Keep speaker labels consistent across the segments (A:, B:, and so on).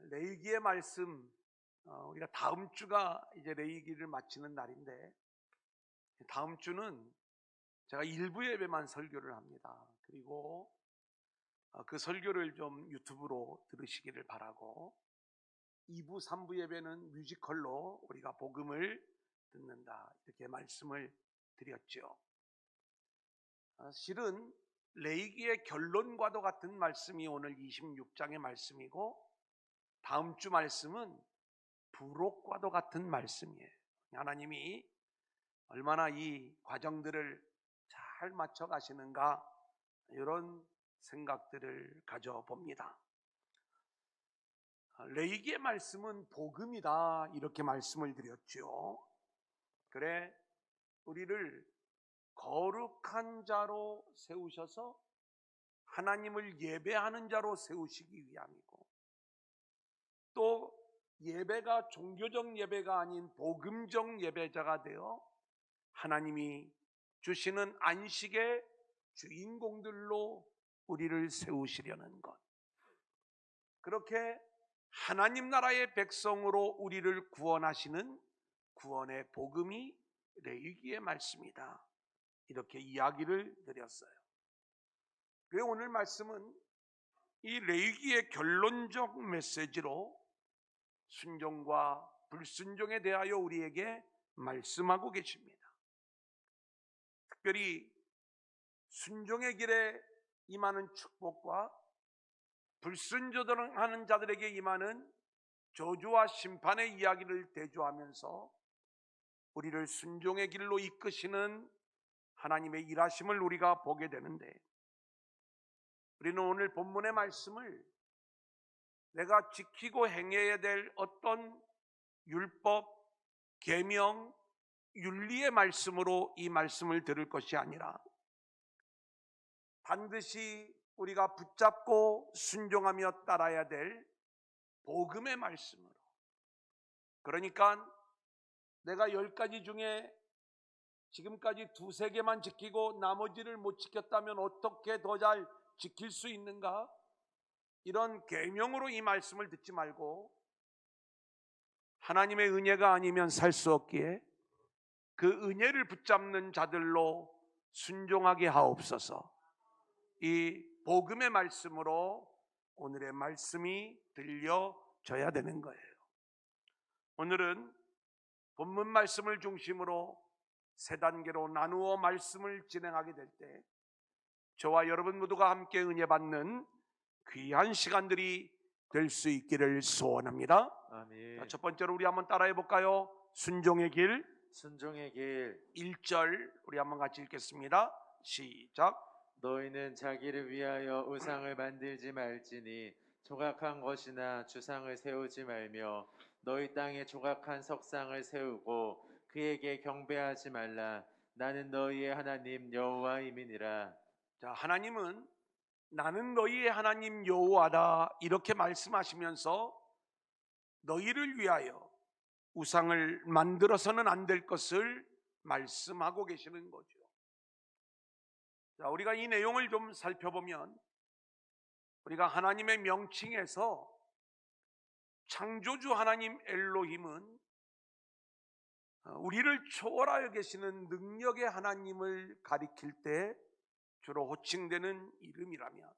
A: 레위기의 말씀, 우리가 다음 주가 이제 레위기를 마치는 날인데, 다음 주는 제가 일부 예배만 설교를 합니다. 그리고 그 설교를 좀 유튜브로 들으시기를 바라고, 2부, 3부 예배는 뮤지컬로 우리가 복음을 듣는다, 이렇게 말씀을 드렸죠. 실은 레위기의 결론과도 같은 말씀이 오늘 26장의 말씀이고, 다음 주 말씀은 부록과도 같은 말씀이에요. 하나님이 얼마나 이 과정들을 잘 맞춰 가시는가, 이런 생각들을 가져봅니다. 레위기의 말씀은 복음이다, 이렇게 말씀을 드렸죠. 그래, 우리를 거룩한 자로 세우셔서 하나님을 예배하는 자로 세우시기 위함이고, 또 예배가 종교적 예배가 아닌 복음적 예배자가 되어 하나님이 주시는 안식의 주인공들로 우리를 세우시려는 것, 그렇게 하나님 나라의 백성으로 우리를 구원하시는 구원의 복음이 레위기의 말씀이다, 이렇게 이야기를 드렸어요. 그래서 오늘 말씀은 이 레위기의 결론적 메시지로 순종과 불순종에 대하여 우리에게 말씀하고 계십니다. 특별히 순종의 길에 임하는 축복과 불순종하는 자들에게 임하는 저주와 심판의 이야기를 대조하면서 우리를 순종의 길로 이끄시는 하나님의 일하심을 우리가 보게 되는데, 우리는 오늘 본문의 말씀을 내가 지키고 행해야 될 어떤 율법, 계명, 윤리의 말씀으로 이 말씀을 들을 것이 아니라 반드시 우리가 붙잡고 순종하며 따라야 될 복음의 말씀으로, 그러니까 내가 10가지 중에 지금까지 2-3개만 지키고 나머지를 못 지켰다면 어떻게 더 잘 지킬 수 있는가, 이런 계명으로 이 말씀을 듣지 말고 하나님의 은혜가 아니면 살 수 없기에 그 은혜를 붙잡는 자들로 순종하게 하옵소서. 이 복음의 말씀으로 오늘의 말씀이 들려져야 되는 거예요. 오늘은 본문 말씀을 중심으로 3단계로 나누어 말씀을 진행하게 될 때 저와 여러분 모두가 함께 은혜 받는 귀한 시간들이 될 수 있기를 소원합니다.
B: 아멘.
A: 첫 번째로 우리 한번 따라해 볼까요? 순종의 길.
B: 순종의 길.
A: 1절 우리 한번 같이 읽겠습니다. 시작.
B: 너희는 자기를 위하여 우상을 만들지 말지니 조각한 것이나 주상을 세우지 말며 너희 땅에 조각한 석상을 세우고 그에게 경배하지 말라. 나는 너희의 하나님 여호와임이니라.
A: 자, 하나님은 나는 너희의 하나님 여호와다, 이렇게 말씀하시면서 너희를 위하여 우상을 만들어서는 안 될 것을 말씀하고 계시는 거죠. 자, 우리가 이 내용을 좀 살펴보면 우리가 하나님의 명칭에서 창조주 하나님 엘로힘은 우리를 초월하여 계시는 능력의 하나님을 가리킬 때 주로 호칭되는 이름이라면,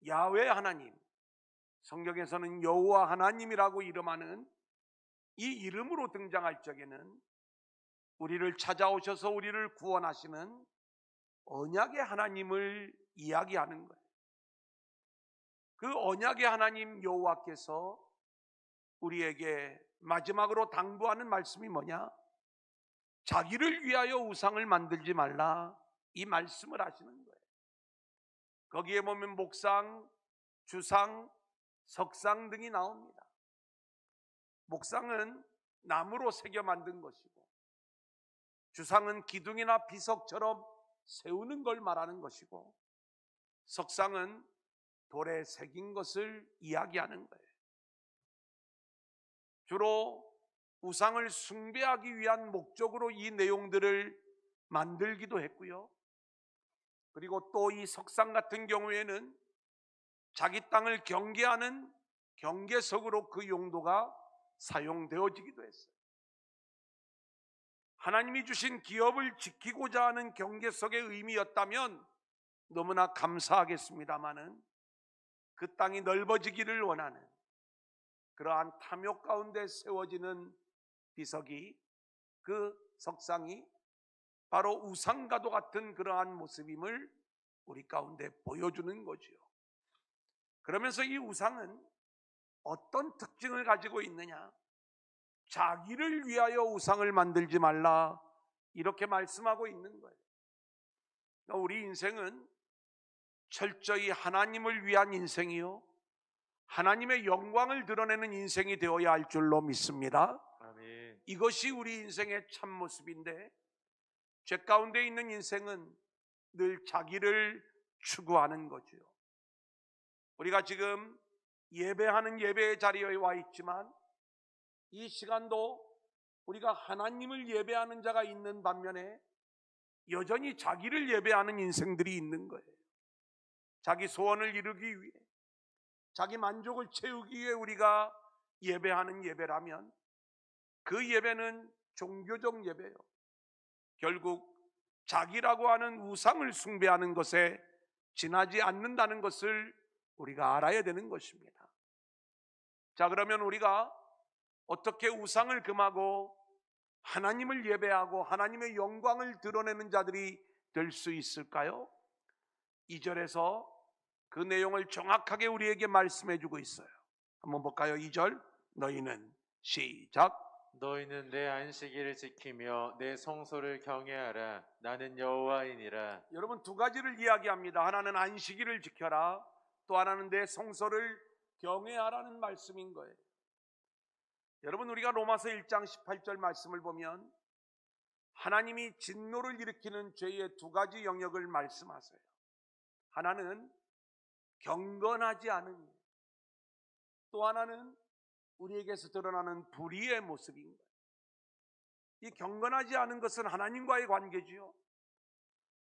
A: 야훼 하나님, 성경에서는 여호와 하나님이라고 이름하는 이 이름으로 등장할 적에는 우리를 찾아오셔서 우리를 구원하시는 언약의 하나님을 이야기하는 거예요. 그 언약의 하나님 여호와께서 우리에게 마지막으로 당부하는 말씀이 뭐냐? 자기를 위하여 우상을 만들지 말라, 이 말씀을 하시는 거예요. 거기에 보면 목상, 주상, 석상 등이 나옵니다. 목상은 나무로 새겨 만든 것이고, 주상은 기둥이나 비석처럼 세우는 걸 말하는 것이고, 석상은 돌에 새긴 것을 이야기하는 거예요. 주로 우상을 숭배하기 위한 목적으로 이 내용들을 만들기도 했고요. 그리고 또 이 석상 같은 경우에는 자기 땅을 경계하는 경계석으로 그 용도가 사용되어지기도 했어요. 하나님이 주신 기업을 지키고자 하는 경계석의 의미였다면 너무나 감사하겠습니다마는 그 땅이 넓어지기를 원하는 그러한 탐욕 가운데 세워지는 비석이, 그 석상이 바로 우상과도 같은 그러한 모습임을 우리 가운데 보여주는 거지요. 그러면서 이 우상은 어떤 특징을 가지고 있느냐? 자기를 위하여 우상을 만들지 말라, 이렇게 말씀하고 있는 거예요. 우리 인생은 철저히 하나님을 위한 인생이요, 하나님의 영광을 드러내는 인생이 되어야 할 줄로 믿습니다.
B: 아멘.
A: 이것이 우리 인생의 참 모습인데, 죄 가운데 있는 인생은 늘 자기를 추구하는 거죠. 우리가 지금 예배하는 예배의 자리에 와 있지만 이 시간도 우리가 하나님을 예배하는 자가 있는 반면에 여전히 자기를 예배하는 인생들이 있는 거예요. 자기 소원을 이루기 위해, 자기 만족을 채우기 위해 우리가 예배하는 예배라면 그 예배는 종교적 예배요, 결국 자기라고 하는 우상을 숭배하는 것에 지나지 않는다는 것을 우리가 알아야 되는 것입니다. 자, 그러면 우리가 어떻게 우상을 금하고 하나님을 예배하고 하나님의 영광을 드러내는 자들이 될 수 있을까요? 2절에서 그 내용을 정확하게 우리에게 말씀해 주고 있어요. 한번 볼까요? 2절, 너희는, 시작.
B: 너희는 내 안식일을 지키며 내 성소를 경외하라. 나는 여호와이니라.
A: 여러분, 두 가지를 이야기합니다. 하나는 안식일을 지켜라, 또 하나는 내 성소를 경외하라는 말씀인 거예요. 여러분, 우리가 로마서 1장 18절 말씀을 보면 하나님이 진노를 일으키는 죄의 두 가지 영역을 말씀하세요. 하나는 경건하지 않은 일, 또 하나는 우리에게서 드러나는 불의의 모습인 거예요. 이 경건하지 않은 것은 하나님과의 관계지요,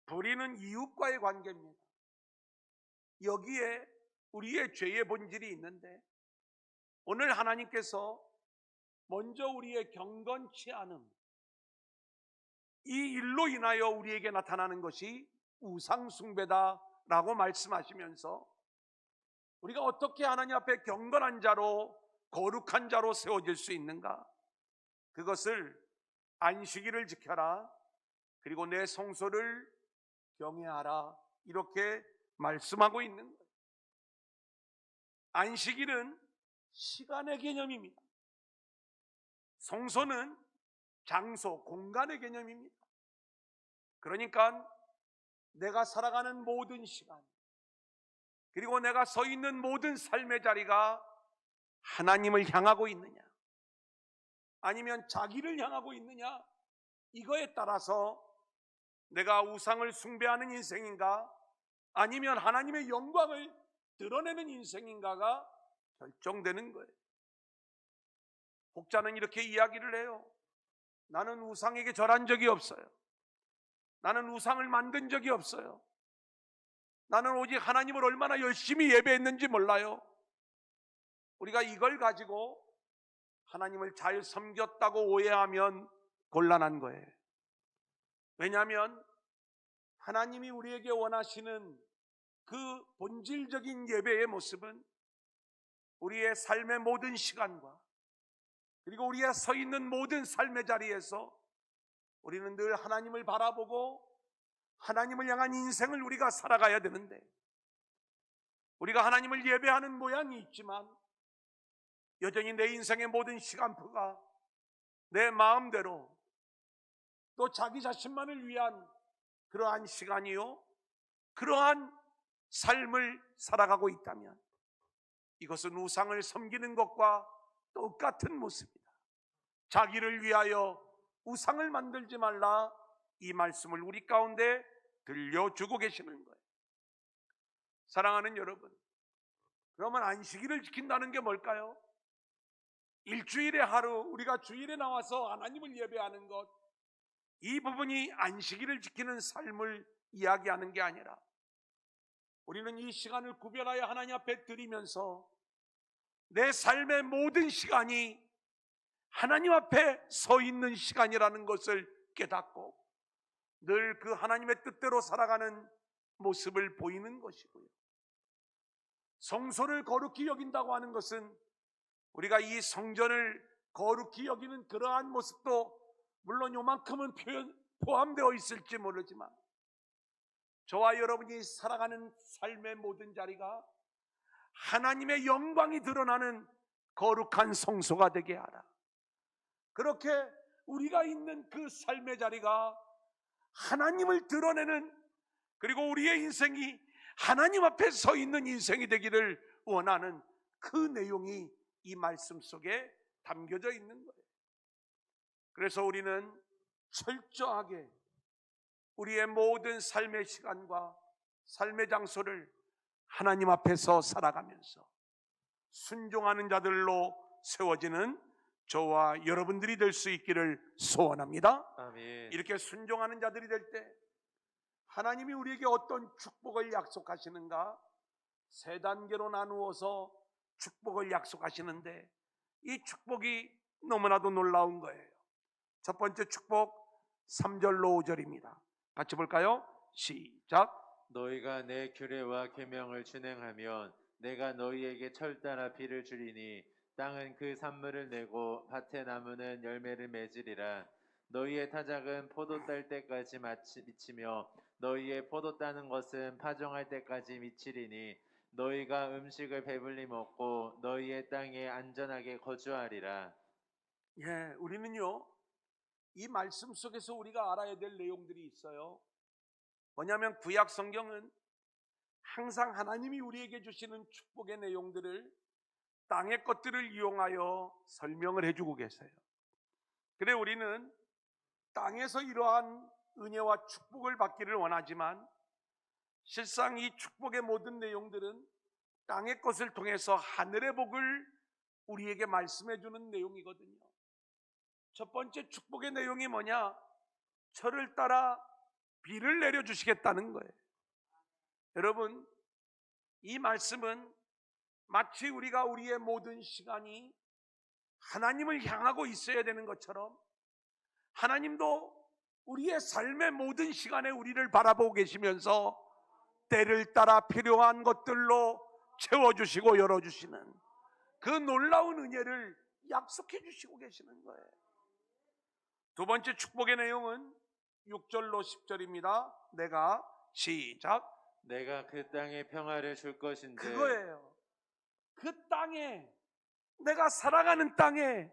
A: 불의는 이웃과의 관계입니다. 여기에 우리의 죄의 본질이 있는데, 오늘 하나님께서 먼저 우리의 경건치 않음, 이 일로 인하여 우리에게 나타나는 것이 우상숭배다라고 말씀하시면서 우리가 어떻게 하나님 앞에 경건한 자로, 거룩한 자로 세워질 수 있는가? 그것을 안식일을 지켜라, 그리고 내 성소를 경외하라, 이렇게 말씀하고 있는 거예요. 안식일은 시간의 개념입니다. 성소는 장소, 공간의 개념입니다. 그러니까 내가 살아가는 모든 시간, 그리고 내가 서 있는 모든 삶의 자리가 하나님을 향하고 있느냐, 아니면 자기를 향하고 있느냐, 이거에 따라서 내가 우상을 숭배하는 인생인가, 아니면 하나님의 영광을 드러내는 인생인가가 결정되는 거예요. 혹자는 이렇게 이야기를 해요. 나는 우상에게 절한 적이 없어요. 나는 우상을 만든 적이 없어요. 나는 오직 하나님을 얼마나 열심히 예배했는지 몰라요. 우리가 이걸 가지고 하나님을 잘 섬겼다고 오해하면 곤란한 거예요. 왜냐하면 하나님이 우리에게 원하시는 그 본질적인 예배의 모습은 우리의 삶의 모든 시간과, 그리고 우리가 서 있는 모든 삶의 자리에서 우리는 늘 하나님을 바라보고 하나님을 향한 인생을 우리가 살아가야 되는데, 우리가 하나님을 예배하는 모양이 있지만 여전히 내 인생의 모든 시간표가 내 마음대로, 또 자기 자신만을 위한 그러한 시간이요, 그러한 삶을 살아가고 있다면 이것은 우상을 섬기는 것과 똑같은 모습이다. 자기를 위하여 우상을 만들지 말라, 이 말씀을 우리 가운데 들려주고 계시는 거예요. 사랑하는 여러분, 그러면 안식일을 지킨다는 게 뭘까요? 일주일에 하루 우리가 주일에 나와서 하나님을 예배하는 것, 이 부분이 안식일을 지키는 삶을 이야기하는 게 아니라, 우리는 이 시간을 구별하여 하나님 앞에 드리면서 내 삶의 모든 시간이 하나님 앞에 서 있는 시간이라는 것을 깨닫고 늘 그 하나님의 뜻대로 살아가는 모습을 보이는 것이고요. 성소를 거룩히 여긴다고 하는 것은 우리가 이 성전을 거룩히 여기는 그러한 모습도 물론 요만큼은 포함되어 있을지 모르지만 저와 여러분이 살아가는 삶의 모든 자리가 하나님의 영광이 드러나는 거룩한 성소가 되게 하라. 그렇게 우리가 있는 그 삶의 자리가 하나님을 드러내는, 그리고 우리의 인생이 하나님 앞에 서 있는 인생이 되기를 원하는 그 내용이 이 말씀 속에 담겨져 있는 거예요. 그래서 우리는 철저하게 우리의 모든 삶의 시간과 삶의 장소를 하나님 앞에서 살아가면서 순종하는 자들로 세워지는 저와 여러분들이 될 수 있기를 소원합니다.
B: 아멘.
A: 이렇게 순종하는 자들이 될 때 하나님이 우리에게 어떤 축복을 약속하시는가? 세 단계로 나누어서 축복을 약속하시는데 이 축복이 너무나도 놀라운 거예요. 첫 번째 축복 3절로 5절입니다. 같이 볼까요? 시작.
B: 너희가 내 규례와 계명을 준행하면 내가 너희에게 철따라 비를 주리니 땅은 그 산물을 내고 밭의 나무는 열매를 맺으리라. 너희의 타작은 포도 딸 때까지 미치며 너희의 포도 따는 것은 파종할 때까지 미치리니 너희가 음식을 배불리 먹고 너희의 땅에 안전하게 거주하리라.
A: 예, 우리는요 이 말씀 속에서 우리가 알아야 될 내용들이 있어요. 뭐냐면 구약 성경은 항상 하나님이 우리에게 주시는 축복의 내용들을 땅의 것들을 이용하여 설명을 해주고 계세요. 그래 우리는 땅에서 이러한 은혜와 축복을 받기를 원하지만 실상 이 축복의 모든 내용들은 땅의 것을 통해서 하늘의 복을 우리에게 말씀해 주는 내용이거든요. 첫 번째 축복의 내용이 뭐냐? 철을 따라 비를 내려주시겠다는 거예요. 여러분, 이 말씀은 마치 우리가 우리의 모든 시간이 하나님을 향하고 있어야 되는 것처럼 하나님도 우리의 삶의 모든 시간에 우리를 바라보고 계시면서 때를 따라 필요한 것들로 채워주시고 열어주시는 그 놀라운 은혜를 약속해 주시고 계시는 거예요. 두 번째 축복의 내용은 6절로 10절입니다. 내가 시작.
B: 내가 그 땅에 평화를 줄 것인데
A: 그거예요. 그 땅에, 내가 살아가는 땅에,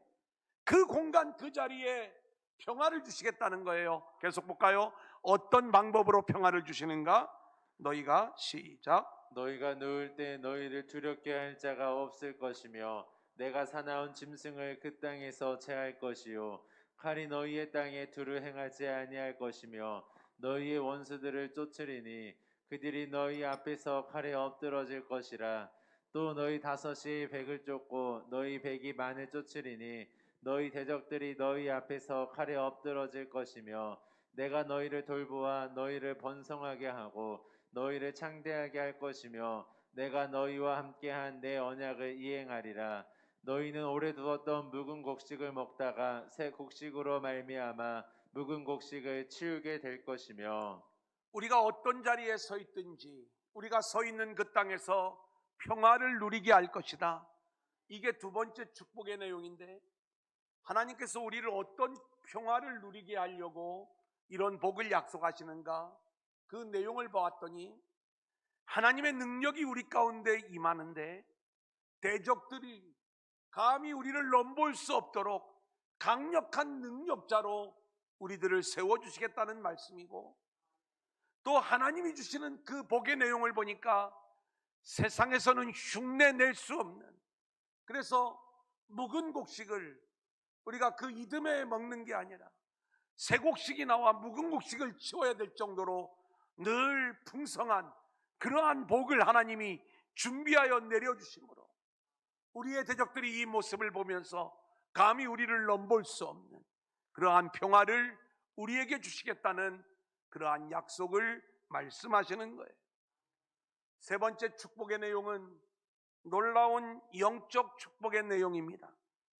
A: 그 공간 그 자리에 평화를 주시겠다는 거예요. 계속 볼까요? 어떤 방법으로 평화를 주시는가? 너희가 시작.
B: 너희가 누울 때 너희를 두렵게 할 자가 없을 것이며 내가 사나운 짐승을 그 땅에서 제할 것이요 칼이 너희의 땅에 두루 행하지 아니할 것이며 너희의 원수들을 쫓으리니 그들이 너희 앞에서 칼에 엎드러질 것이라. 또 너희 다섯이 백을 쫓고 너희 백이 만을 쫓으리니 너희 대적들이 너희 앞에서 칼에 엎드러질 것이며 내가 너희를 돌보아 너희를 번성하게 하고 너희를 창대하게 할 것이며 내가 너희와 함께한 내 언약을 이행하리라. 너희는 오래 두었던 묵은 곡식을 먹다가 새 곡식으로 말미암아 묵은 곡식을 치우게 될 것이며.
A: 우리가 어떤 자리에 서 있든지 우리가 서 있는 그 땅에서 평화를 누리게 할 것이다. 이게 두 번째 축복의 내용인데 하나님께서 우리를 어떤 평화를 누리게 하려고 이런 복을 약속하시는가? 그 내용을 보았더니 하나님의 능력이 우리 가운데 임하는데 대적들이 감히 우리를 넘볼 수 없도록 강력한 능력자로 우리들을 세워주시겠다는 말씀이고, 또 하나님이 주시는 그 복의 내용을 보니까 세상에서는 흉내낼 수 없는, 그래서 묵은 곡식을 우리가 그 이듬해 먹는 게 아니라 새 곡식이 나와 묵은 곡식을 치워야 될 정도로 늘 풍성한 그러한 복을 하나님이 준비하여 내려주심으로 우리의 대적들이 이 모습을 보면서 감히 우리를 넘볼 수 없는 그러한 평화를 우리에게 주시겠다는 그러한 약속을 말씀하시는 거예요. 세 번째 축복의 내용은 놀라운 영적 축복의 내용입니다.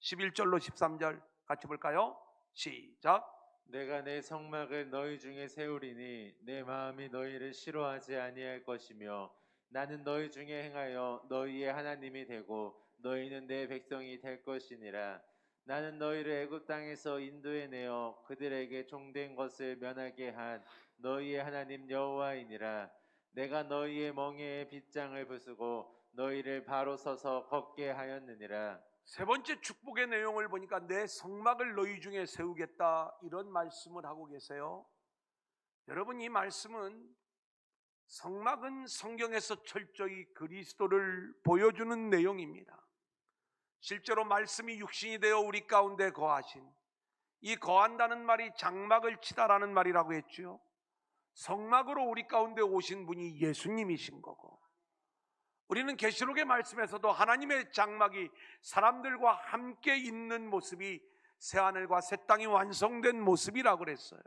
A: 11절로 13절 같이 볼까요? 시작.
B: 내가 내 성막을 너희 중에 세우리니 내 마음이 너희를 싫어하지 아니할 것이며 나는 너희 중에 행하여 너희의 하나님이 되고 너희는 내 백성이 될 것이니라. 나는 너희를 애굽 땅에서 인도해 내어 그들에게 종된 것을 면하게 한 너희의 하나님 여호와이니라. 내가 너희의 멍에에 빗장을 부수고 너희를 바로 서서 걷게 하였느니라.
A: 세 번째 축복의 내용을 보니까 내 성막을 너희 중에 세우겠다, 이런 말씀을 하고 계세요. 여러분, 이 말씀은 성막은 성경에서 철저히 그리스도를 보여주는 내용입니다. 실제로 말씀이 육신이 되어 우리 가운데 거하신, 이 거한다는 말이 장막을 치다라는 말이라고 했죠. 성막으로 우리 가운데 오신 분이 예수님이신 거고, 우리는 계시록의 말씀에서도 하나님의 장막이 사람들과 함께 있는 모습이 새하늘과 새 땅이 완성된 모습이라고 그랬어요.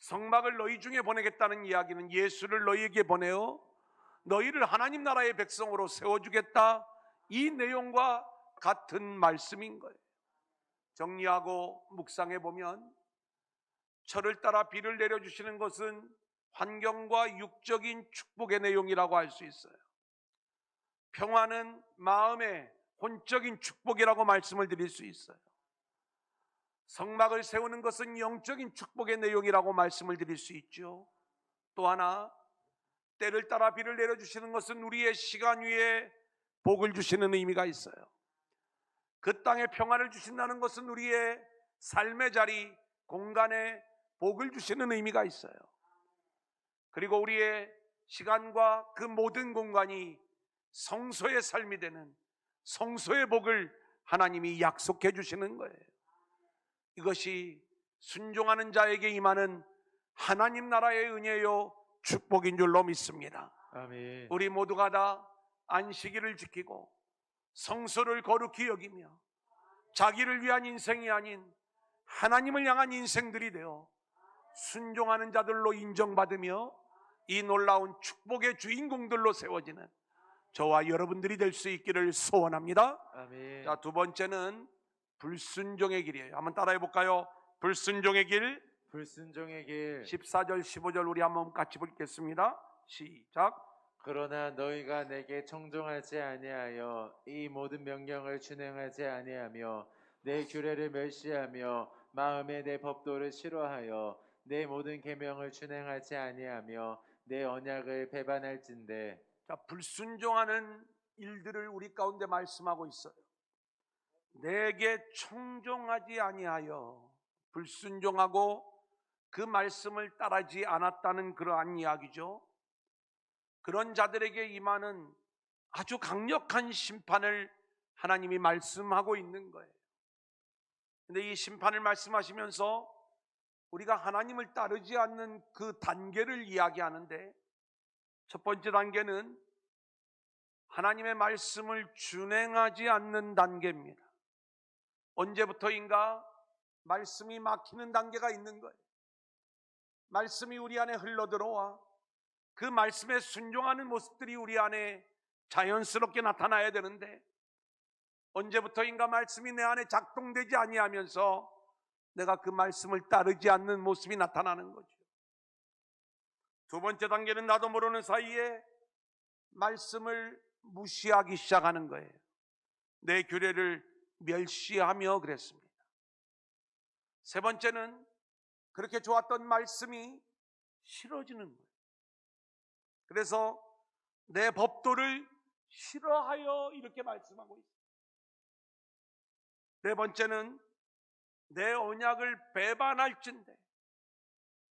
A: 성막을 너희 중에 보내겠다는 이야기는 예수를 너희에게 보내어 너희를 하나님 나라의 백성으로 세워주겠다, 이 내용과 같은 말씀인 거예요. 정리하고 묵상해 보면 철을 따라 비를 내려주시는 것은 환경과 육적인 축복의 내용이라고 할 수 있어요. 평화는 마음의 혼적인 축복이라고 말씀을 드릴 수 있어요. 성막을 세우는 것은 영적인 축복의 내용이라고 말씀을 드릴 수 있죠. 또 하나, 때를 따라 비를 내려주시는 것은 우리의 시간 위에 복을 주시는 의미가 있어요. 그 땅에 평화를 주신다는 것은 우리의 삶의 자리, 공간에 복을 주시는 의미가 있어요. 그리고 우리의 시간과 그 모든 공간이 성소의 삶이 되는 성소의 복을 하나님이 약속해 주시는 거예요. 이것이 순종하는 자에게 임하는 하나님 나라의 은혜요 축복인 줄로 믿습니다.
B: 아멘.
A: 우리 모두가 다 안식일을 지키고 성소를 거룩히 여기며 자기를 위한 인생이 아닌 하나님을 향한 인생들이 되어 순종하는 자들로 인정받으며 이 놀라운 축복의 주인공들로 세워지는 저와 여러분들이 될 수 있기를 소원합니다.
B: 아멘.
A: 자, 두 번째는 불순종의 길이에요. 한번 따라해 볼까요? 불순종의 길.
B: 불순종의 길.
A: 14절 15절 우리 한번 같이 읽겠습니다. 시작.
B: 그러나 너희가 내게 청종하지 아니하여 이 모든 명령을 준행하지 아니하며 내 규례를 멸시하며 마음에 내 법도를 싫어하여 내 모든 계명을 준행하지 아니하며 내 언약을 배반할진대.
A: 자, 불순종하는 일들을 우리 가운데 말씀하고 있어요. 내게 청종하지 아니하여 불순종하고 그 말씀을 따르지 않았다는 그러한 이야기죠. 그런 자들에게 임하는 아주 강력한 심판을 하나님이 말씀하고 있는 거예요. 근데 이 심판을 말씀하시면서 우리가 하나님을 따르지 않는 그 단계를 이야기하는데, 첫 번째 단계는 하나님의 말씀을 준행하지 않는 단계입니다. 언제부터인가 말씀이 막히는 단계가 있는 거예요. 말씀이 우리 안에 흘러들어와 그 말씀에 순종하는 모습들이 우리 안에 자연스럽게 나타나야 되는데, 언제부터인가 말씀이 내 안에 작동되지 아니하면서 내가 그 말씀을 따르지 않는 모습이 나타나는 거죠. 두 번째 단계는 나도 모르는 사이에 말씀을 무시하기 시작하는 거예요. 내 규례를 멸시하며 그랬습니다. 세 번째는 그렇게 좋았던 말씀이 싫어지는 거예요. 그래서 내 법도를 싫어하여 이렇게 말씀하고 있어요. 네 번째는 내 언약을 배반할진대,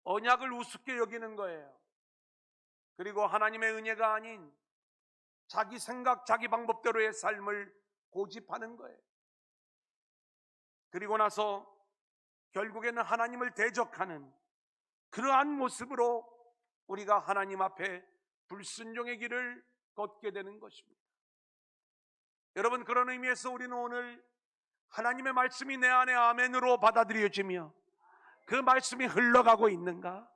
A: 언약을 우습게 여기는 거예요. 그리고 하나님의 은혜가 아닌 자기 생각, 자기 방법대로의 삶을 고집하는 거예요. 그리고 나서 결국에는 하나님을 대적하는 그러한 모습으로 우리가 하나님 앞에 불순종의 길을 걷게 되는 것입니다. 여러분, 그런 의미에서 우리는 오늘 하나님의 말씀이 내 안에 아멘으로 받아들여지며 그 말씀이 흘러가고 있는가?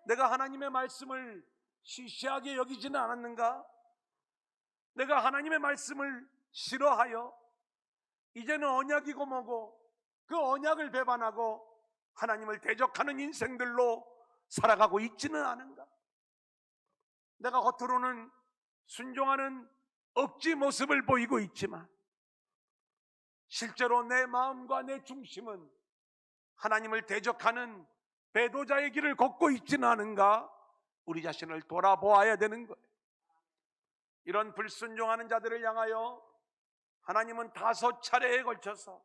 A: 내가 하나님의 말씀을 시시하게 여기지는 않았는가? 내가 하나님의 말씀을 싫어하여 이제는 언약이고 뭐고 그 언약을 배반하고 하나님을 대적하는 인생들로 살아가고 있지는 않은가? 내가 겉으로는 순종하는 억지 모습을 보이고 있지만 실제로 내 마음과 내 중심은 하나님을 대적하는 배도자의 길을 걷고 있지는 않은가? 우리 자신을 돌아보아야 되는 거예요. 이런 불순종하는 자들을 향하여 하나님은 5차례에 걸쳐서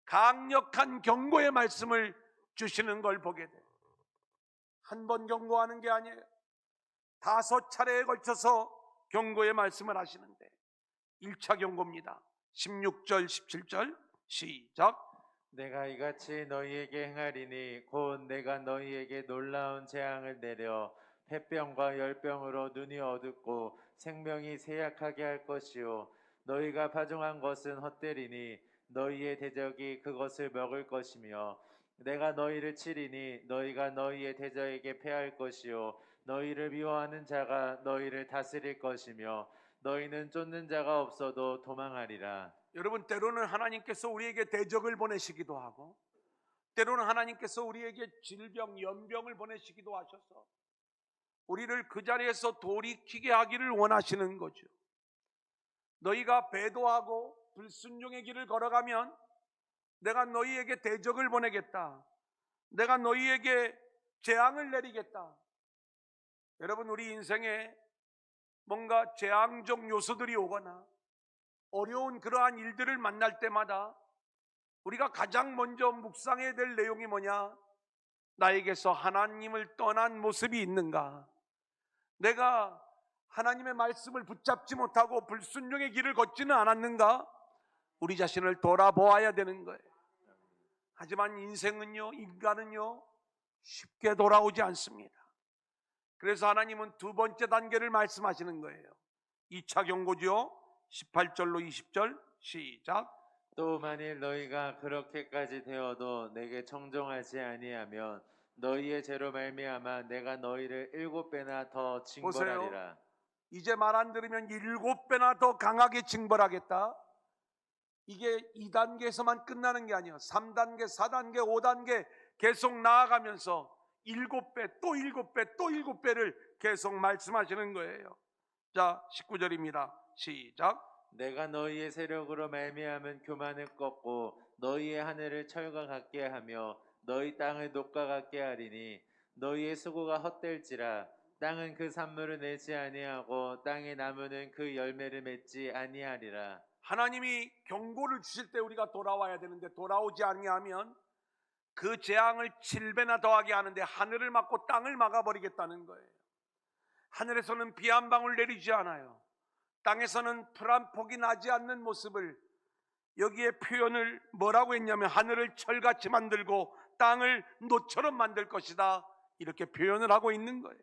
A: 강력한 경고의 말씀을 주시는 걸 보게 돼요. 한 번 경고하는 게 아니에요. 5차례에 걸쳐서 경고의 말씀을 하시는데 1차 경고입니다. 16절 17절 시작.
B: 내가 이같이 너희에게 행하리니 곧 내가 너희에게 놀라운 재앙을 내려 폐병과 열병으로 눈이 어둡고 생명이 쇠약하게 할 것이요 너희가 파종한 것은 헛되리니 너희의 대적이 그것을 먹을 것이며 내가 너희를 치리니 너희가 너희의 대적에게 패할 것이요 너희를 미워하는 자가 너희를 다스릴 것이며 너희는 쫓는 자가 없어도 도망하리라.
A: 여러분, 때로는 하나님께서 우리에게 대적을 보내시기도 하고 때로는 하나님께서 우리에게 질병, 연병을 보내시기도 하셔서 우리를 그 자리에서 돌이키게 하기를 원하시는 거죠. 너희가 배도하고 불순종의 길을 걸어가면 내가 너희에게 대적을 보내겠다. 내가 너희에게 재앙을 내리겠다. 여러분, 우리 인생에 뭔가 재앙적 요소들이 오거나 어려운 그러한 일들을 만날 때마다 우리가 가장 먼저 묵상해야 될 내용이 뭐냐? 나에게서 하나님을 떠난 모습이 있는가? 내가 하나님의 말씀을 붙잡지 못하고 불순종의 길을 걷지는 않았는가? 우리 자신을 돌아보아야 되는 거예요. 하지만 인생은요, 인간은요 쉽게 돌아오지 않습니다. 그래서 하나님은 2번째 단계를 말씀하시는 거예요. 2차 경고죠. 18절로 20절 시작.
B: 또 만일 너희가 그렇게까지 되어도 내게 청종하지 아니하면 너희의 죄로 말미암아 내가 너희를 7배나 더 징벌하리라.
A: 이제 말 안 들으면 7배나 더 강하게 징벌하겠다. 이게 2단계에서만 끝나는 게 아니에요. 3단계, 4단계, 5단계 계속 나아가면서 7배, 또 7배, 또 7배를 계속 말씀하시는 거예요. 자, 19절입니다. 시작.
B: 내가 너희의 세력으로 말미암은 교만을 꺾고 너희의 하늘을 철과 같게 하며 너희 땅을 녹과 같게 하리니 너희의 수고가 헛될지라 땅은 그 산물을 내지 아니하고 땅의 나무는 그 열매를 맺지 아니하리라.
A: 하나님이 경고를 주실 때 우리가 돌아와야 되는데 돌아오지 아니하면 그 재앙을 7배나 더하게 하는데 하늘을 막고 땅을 막아버리겠다는 거예요. 하늘에서는 비 한 방울 내리지 않아요. 땅에서는 풀 한 폭이 나지 않는 모습을 여기에 표현을 뭐라고 했냐면 하늘을 철같이 만들고 땅을 노처럼 만들 것이다, 이렇게 표현을 하고 있는 거예요.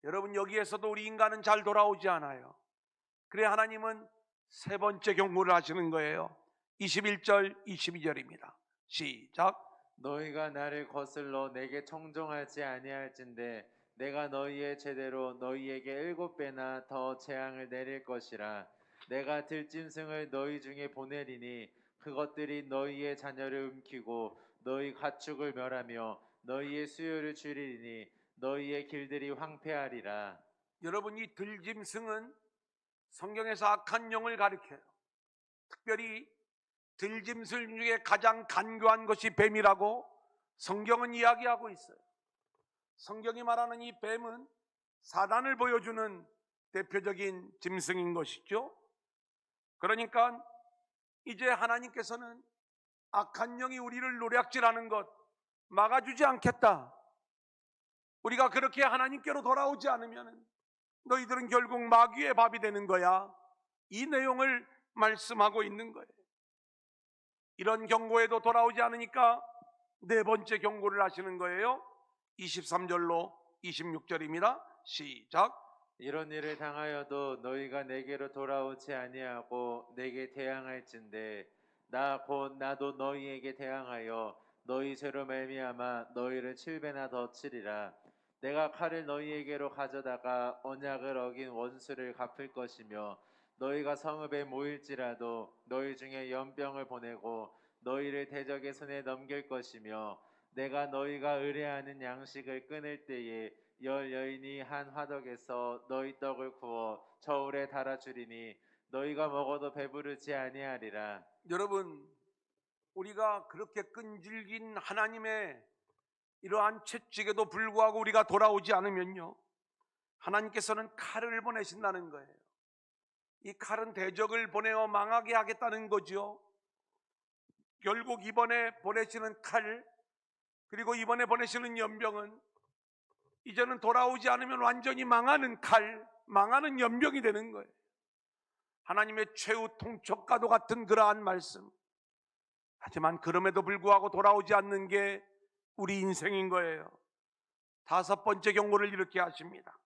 A: 여러분, 여기에서도 우리 인간은 잘 돌아오지 않아요. 그래 하나님은 3번째 경고를 하시는 거예요. 21절 22절입니다. 시작.
B: 너희가 나를 거슬러 내게 청종하지 아니할진대 내가 너희의 죄대로 너희에게 7배나 더 재앙을 내릴 것이라. 내가 들짐승을 너희 중에 보내리니 그것들이 너희의 자녀를 움키고 너희 가축을 멸하며 너희의 수요를 줄이리니 너희의 길들이 황폐하리라.
A: 여러분, 이 들짐승은 성경에서 악한 영을 가리켜요. 특별히 들짐승 중에 가장 간교한 것이 뱀이라고 성경은 이야기하고 있어요. 성경이 말하는 이 뱀은 사단을 보여주는 대표적인 짐승인 것이죠. 그러니까 이제 하나님께서는 악한 영이 우리를 노략질하는 것 막아주지 않겠다. 우리가 그렇게 하나님께로 돌아오지 않으면 너희들은 결국 마귀의 밥이 되는 거야. 이 내용을 말씀하고 있는 거예요. 이런 경고에도 돌아오지 않으니까 4번째 경고를 하시는 거예요. 23절로 26절입니다. 시작.
B: 이런 일을 당하여도 너희가 내게로 돌아오지 아니하고 내게 대항할진대 나 곧 나도 너희에게 대항하여 너희 죄로 말미암아 너희를 7배나 더 치리라. 내가 칼을 너희에게로 가져다가 언약을 어긴 원수를 갚을 것이며 너희가 성읍에 모일지라도 너희 중에 연병을 보내고 너희를 대적의 손에 넘길 것이며 내가 너희가 의뢰하는 양식을 끊을 때에 열 여인이 한 화덕에서 너희 떡을 구워 저울에 달아주리니 너희가 먹어도 배부르지 아니하리라.
A: 여러분, 우리가 그렇게 끈질긴 하나님의 이러한 채찍에도 불구하고 우리가 돌아오지 않으면요, 하나님께서는 칼을 보내신다는 거예요. 이 칼은 대적을 보내어 망하게 하겠다는 거죠. 결국 이번에 보내시는 칼, 그리고 이번에 보내시는 연병은 이제는 돌아오지 않으면 완전히 망하는 칼, 망하는 연병이 되는 거예요. 하나님의 최후 통첩과도 같은 그러한 말씀. 하지만 그럼에도 불구하고 돌아오지 않는 게 우리 인생인 거예요. 다섯 번째 경고를 이렇게 하십니다.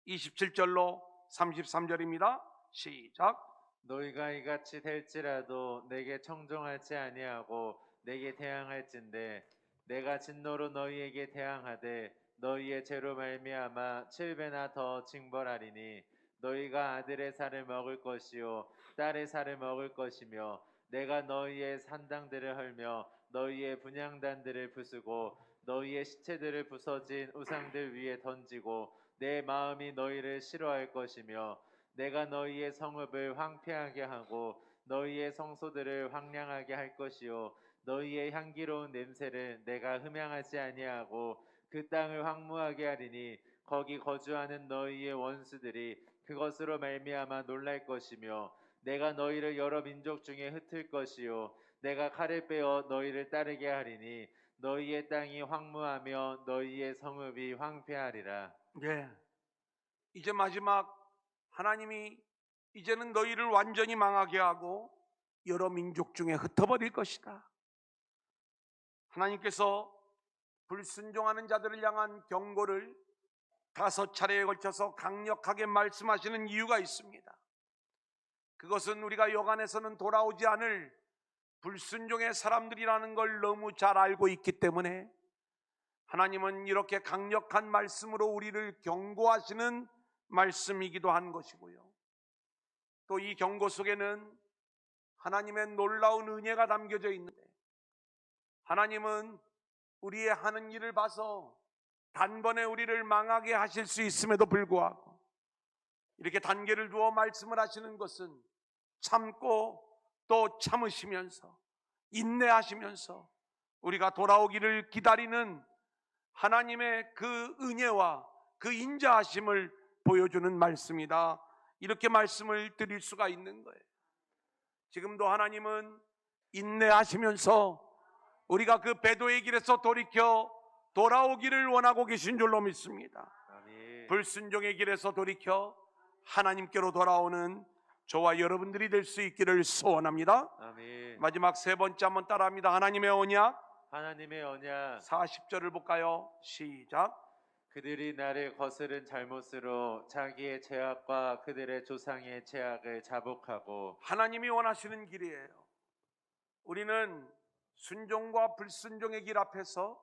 A: 27절로 33절입니다. 시작.
B: 너희가 이같이 될지라도 내게 청종하지 아니하고 내게 대항할진대 내가 진노로 너희에게 대항하되 너희의 죄로 말미암아 7배나 더 징벌하리니 너희가 아들의 살을 먹을 것이요 딸의 살을 먹을 것이며 내가 너희의 산당들을 헐며 너희의 분향단들을 부수고 너희의 시체들을 부서진 우상들 위에 던지고 내 마음이 너희를 싫어할 것이며 내가 너희의 성읍을 황폐하게 하고 너희의 성소들을 황량하게 할 것이요 너희의 향기로운 냄새를 내가 흠향하지 아니하고 그 땅을 황무하게 하리니 거기 거주하는 너희의 원수들이 그것으로 말미암아 놀랄 것이며 내가 너희를 여러 민족 중에 흩을 것이요 내가 칼을 빼어 너희를 따르게 하리니 너희의 땅이 황무하며 너희의 성읍이 황폐하리라.
A: 예. 이제 마지막 하나님이 이제는 너희를 완전히 망하게 하고 여러 민족 중에 흩어버릴 것이다. 하나님께서 불순종하는 자들을 향한 경고를 5차례에 걸쳐서 강력하게 말씀하시는 이유가 있습니다. 그것은 우리가 여간에서는 돌아오지 않을 불순종의 사람들이라는 걸 너무 잘 알고 있기 때문에 하나님은 이렇게 강력한 말씀으로 우리를 경고하시는 말씀이기도 한 것이고요. 또 이 경고 속에는 하나님의 놀라운 은혜가 담겨져 있는데, 하나님은 우리의 하는 일을 봐서 단번에 우리를 망하게 하실 수 있음에도 불구하고 이렇게 단계를 두어 말씀을 하시는 것은 참고 또 참으시면서 인내하시면서 우리가 돌아오기를 기다리는 하나님의 그 은혜와 그 인자하심을 보여주는 말씀이다. 이렇게 말씀을 드릴 수가 있는 거예요. 지금도 하나님은 인내하시면서 우리가 그 배도의 길에서 돌이켜 돌아오기를 원하고 계신 줄로 믿습니다.
B: 아멘.
A: 불순종의 길에서 돌이켜 하나님께로 돌아오는 저와 여러분들이 될 수 있기를 소원합니다.
B: 아멘.
A: 마지막 세 번째 한번 따라합니다. 하나님의 언약.
B: 하나님의 언약.
A: 40절을 볼까요? 시작.
B: 그들이 나를 거스른 잘못으로 자기의 죄악과 그들의 조상의 죄악을 자복하고.
A: 하나님이 원하시는 길이에요. 우리는 순종과 불순종의 길 앞에서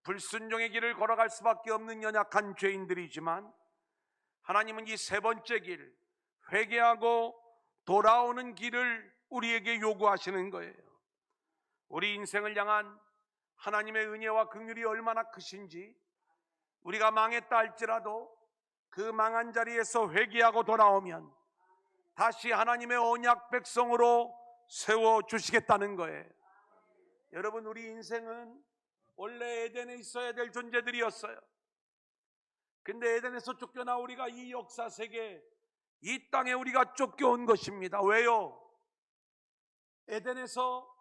A: 불순종의 길을 걸어갈 수밖에 없는 연약한 죄인들이지만, 하나님은 이 세 번째 길, 회개하고 돌아오는 길을 우리에게 요구하시는 거예요. 우리 인생을 향한 하나님의 은혜와 긍휼이 얼마나 크신지, 우리가 망했다 할지라도 그 망한 자리에서 회개하고 돌아오면 다시 하나님의 언약 백성으로 세워주시겠다는 거예요. 여러분, 우리 인생은 원래 에덴에 있어야 될 존재들이었어요. 근데 에덴에서 쫓겨나 우리가 이 역사 세계, 이 땅에 우리가 쫓겨온 것입니다. 왜요? 에덴에서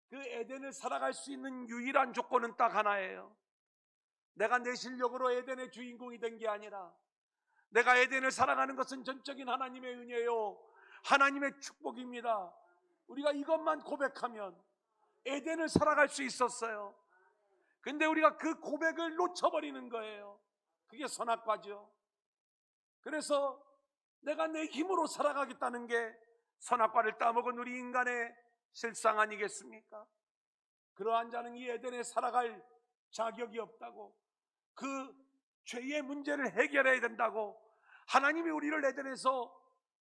A: 그 에덴을 살아갈 수 있는 유일한 조건은 딱 하나예요. 내가 내 실력으로 에덴의 주인공이 된 게 아니라 내가 에덴을 살아가는 것은 전적인 하나님의 은혜요, 하나님의 축복입니다. 우리가 이것만 고백하면 에덴을 살아갈 수 있었어요. 근데 우리가 그 고백을 놓쳐버리는 거예요. 그게 선악과죠. 그래서 내가 내 힘으로 살아가겠다는 게 선악과를 따먹은 우리 인간의 실상 아니겠습니까? 그러한 자는 이 에덴에 살아갈 자격이 없다고, 그 죄의 문제를 해결해야 된다고 하나님이 우리를 에덴에서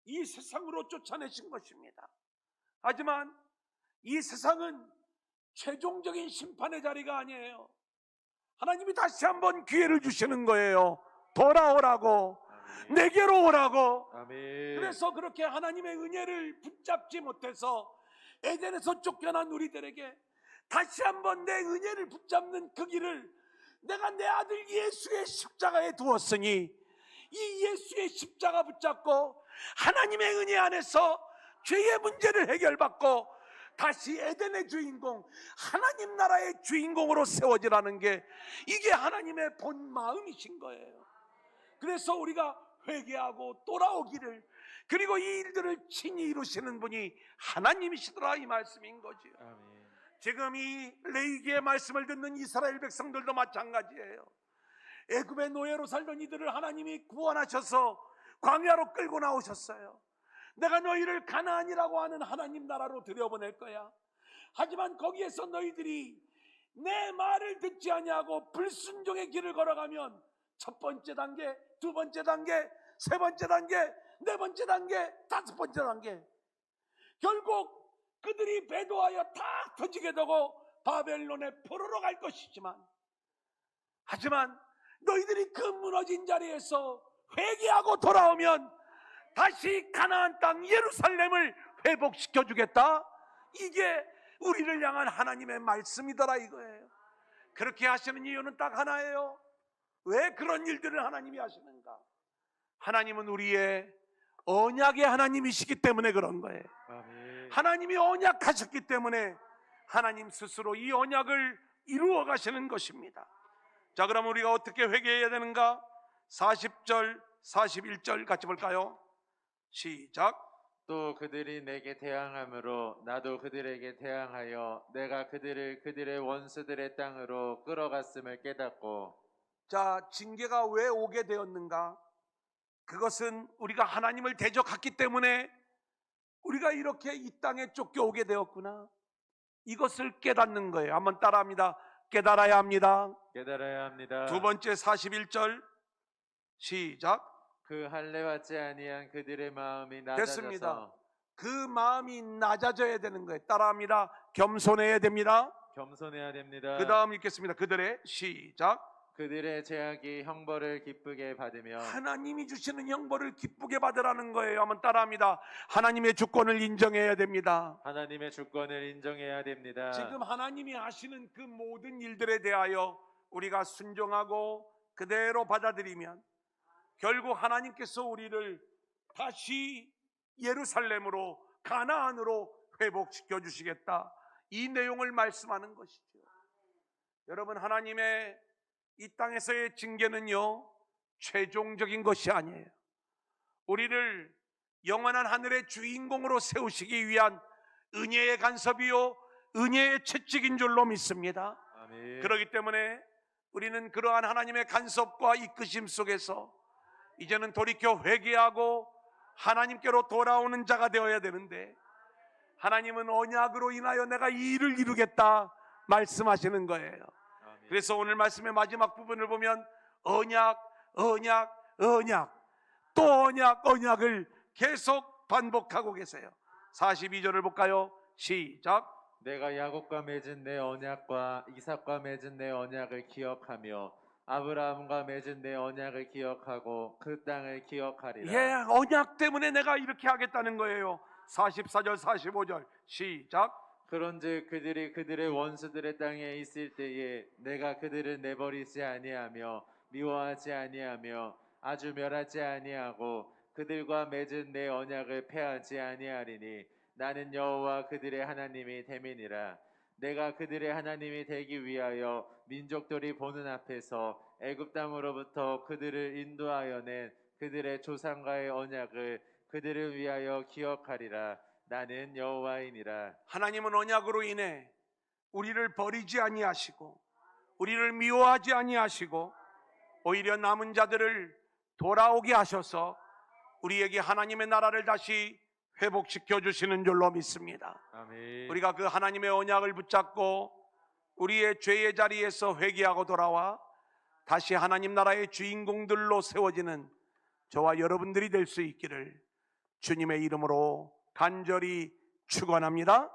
A: 이 세상으로 쫓아내신 것입니다. 하지만 이 세상은 최종적인 심판의 자리가 아니에요. 하나님이 다시 한번 기회를 주시는 거예요. 돌아오라고,
B: 아멘.
A: 내게로 오라고.
B: 아멘.
A: 그래서 그렇게 하나님의 은혜를 붙잡지 못해서 에덴에서 쫓겨난 우리들에게 다시 한번 내 은혜를 붙잡는 그 길을 내가 내 아들 예수의 십자가에 두었으니 이 예수의 십자가 붙잡고 하나님의 은혜 안에서 죄의 문제를 해결받고 다시 에덴의 주인공, 하나님 나라의 주인공으로 세워지라는 게 이게 하나님의 본 마음이신 거예요. 그래서 우리가 회개하고 돌아오기를, 그리고 이 일들을 친히 이루시는 분이 하나님이시더라, 이 말씀인 거지요.
B: 아멘.
A: 지금 이 레위기의 말씀을 듣는 이스라엘 백성들도 마찬가지예요. 애굽의 노예로 살던 이들을 하나님이 구원하셔서 광야로 끌고 나오셨어요. 내가 너희를 가나안이라고 하는 하나님 나라로 들여보낼 거야. 하지만 거기에서 너희들이 내 말을 듣지 아니하고 불순종의 길을 걸어가면 첫 번째 단계, 두 번째 단계, 세 번째 단계, 네 번째 단계, 다섯 번째 단계, 결국 그들이 배도하여 다 터지게 되고 바벨론에 포로로 갈 것이지만, 하지만 너희들이 그 무너진 자리에서 회개하고 돌아오면 다시 가나안 땅 예루살렘을 회복시켜 주겠다. 이게 우리를 향한 하나님의 말씀이더라 이거예요. 그렇게 하시는 이유는 딱 하나예요. 왜 그런 일들을 하나님이 하시는가? 하나님은 우리의 언약의 하나님이시기 때문에 그런 거예요.
B: 아멘.
A: 하나님이 언약하셨기 때문에 하나님 스스로 이 언약을 이루어 가시는 것입니다. 자, 그럼 우리가 어떻게 회개해야 되는가? 40절, 41절 같이 볼까요? 시작.
B: 또 그들이 내게 대항함으로 나도 그들에게 대항하여 내가 그들을 그들의 원수들의 땅으로 끌어갔음을 깨닫고.
A: 자, 징계가 왜 오게 되었는가? 그것은 우리가 하나님을 대적했기 때문에 우리가 이렇게 이 땅에 쫓겨오게 되었구나, 이것을 깨닫는 거예요. 한번 따라합니다. 깨달아야 합니다.
B: 깨달아야 합니다.
A: 두 번째 41절 시작.
B: 그 할례받지 아니한 그들의 마음이 낮아져서.
A: 됐습니다. 그 마음이 낮아져야 되는 거예요. 따라합니다. 겸손해야 됩니다.
B: 겸손해야 됩니다.
A: 그 다음 읽겠습니다. 그들의 시작.
B: 그들의 죄악이 형벌을 기쁘게 받으며.
A: 하나님이 주시는 형벌을 기쁘게 받으라는 거예요. 한번 따라합니다. 하나님의 주권을 인정해야 됩니다.
B: 하나님의 주권을 인정해야 됩니다.
A: 지금 하나님이 하시는 그 모든 일들에 대하여 우리가 순종하고 그대로 받아들이면 결국 하나님께서 우리를 다시 예루살렘으로, 가나안으로 회복시켜 주시겠다, 이 내용을 말씀하는 것이죠. 여러분, 하나님의 이 땅에서의 징계는요, 최종적인 것이 아니에요. 우리를 영원한 하늘의 주인공으로 세우시기 위한 은혜의 간섭이요, 은혜의 채찍인 줄로 믿습니다.
B: 아멘.
A: 그렇기 때문에 우리는 그러한 하나님의 간섭과 이끄심 속에서 이제는 돌이켜 회개하고 하나님께로 돌아오는 자가 되어야 되는데, 하나님은 언약으로 인하여 내가 이 일을 이루겠다 말씀하시는 거예요.
B: 아멘.
A: 그래서 오늘 말씀의 마지막 부분을 보면 언약, 언약, 언약, 또 언약, 언약을 계속 반복하고 계세요. 42절을 볼까요? 시작.
B: 내가 야곱과 맺은 내 언약과 이삭과 맺은 내 언약을 기억하며 아브라함과 맺은 내 언약을 기억하고 그 땅을 기억하리라.
A: 예, 언약 때문에 내가 이렇게 하겠다는 거예요. 44절, 45절 시작.
B: 그런즉 그들이 그들의 원수들의 땅에 있을 때에 내가 그들을 내버리지 아니하며 미워하지 아니하며 아주 멸하지 아니하고 그들과 맺은 내 언약을 폐하지 아니하리니 나는 여호와 그들의 하나님이 됨이니라. 내가 그들의 하나님이 되기 위하여 민족들이 보는 앞에서 애굽 땅으로부터 그들을 인도하여 낸 그들의 조상과의 언약을 그들을 위하여 기억하리라. 나는 여호와이니라.
A: 하나님은 언약으로 인해 우리를 버리지 아니하시고 우리를 미워하지 아니하시고 오히려 남은 자들을 돌아오게 하셔서 우리에게 하나님의 나라를 다시 회복시켜 주시는 줄로 믿습니다.
B: 아멘.
A: 우리가 그 하나님의 언약을 붙잡고 우리의 죄의 자리에서 회개하고 돌아와 다시 하나님 나라의 주인공들로 세워지는 저와 여러분들이 될 수 있기를 주님의 이름으로 간절히 축원합니다.